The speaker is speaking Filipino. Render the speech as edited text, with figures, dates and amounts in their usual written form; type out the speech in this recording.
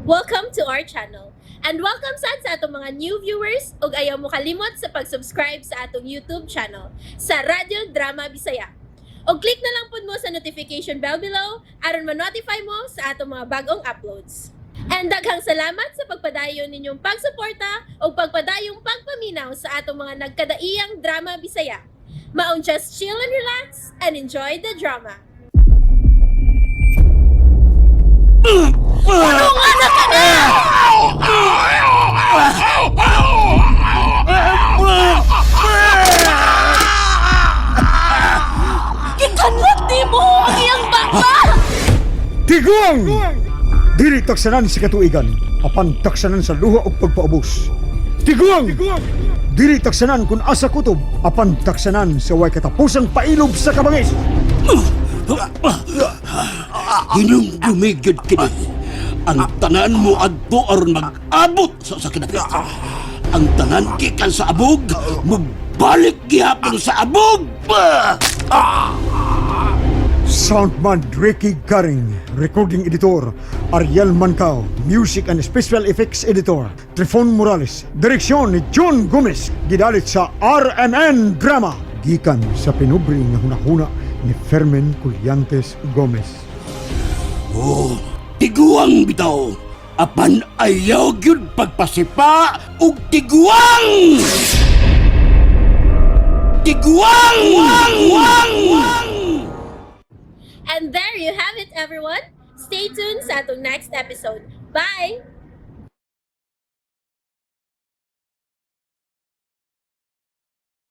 Welcome to our channel. And welcome sa atong mga new viewers ug ayaw mo kalimot sa pag-subscribe sa atong YouTube channel sa Radio Drama Bisaya. O click na lang pud mo sa notification bell below aron ma-notify mo sa atong mga bagong uploads. And daghang salamat sa pagpadayon ninyong pagsuporta o pagpadayong pagpaminaw sa atong mga nagkadaiyang drama Bisaya. Maong just chill and relax and enjoy the drama. Ano nga na ka na? Gikanlat di mo ang iyang baka! Tiguwang! Dili taksanan sa katuigan, apan taksanan sa luha o pagpaubos. Tiguwang! Dili taksanan kung asa kutob, apan taksanan sa way katapusang pailob sa kabangis. Hinumdumigid kini. Ang tanan mo adto aron mag-abot sa kinapit. Ang tanan gikan sa abog, mabalik gihapon sa abog. Soundman Ricky Garing, recording editor Ariel Mancao, music and special effects editor Trifon Morales, direksyon ni John Gomez, gidalit sa RMN Drama, gikan sa pinubring nga hunahuna ni Fermin Culliantes Gomez. Oh, tiguang bitaw. Apan ayaw gyud pagpasipa ug tiguang. Tiguang! And there you have it, everyone. Stay tuned sa atong next episode. Bye!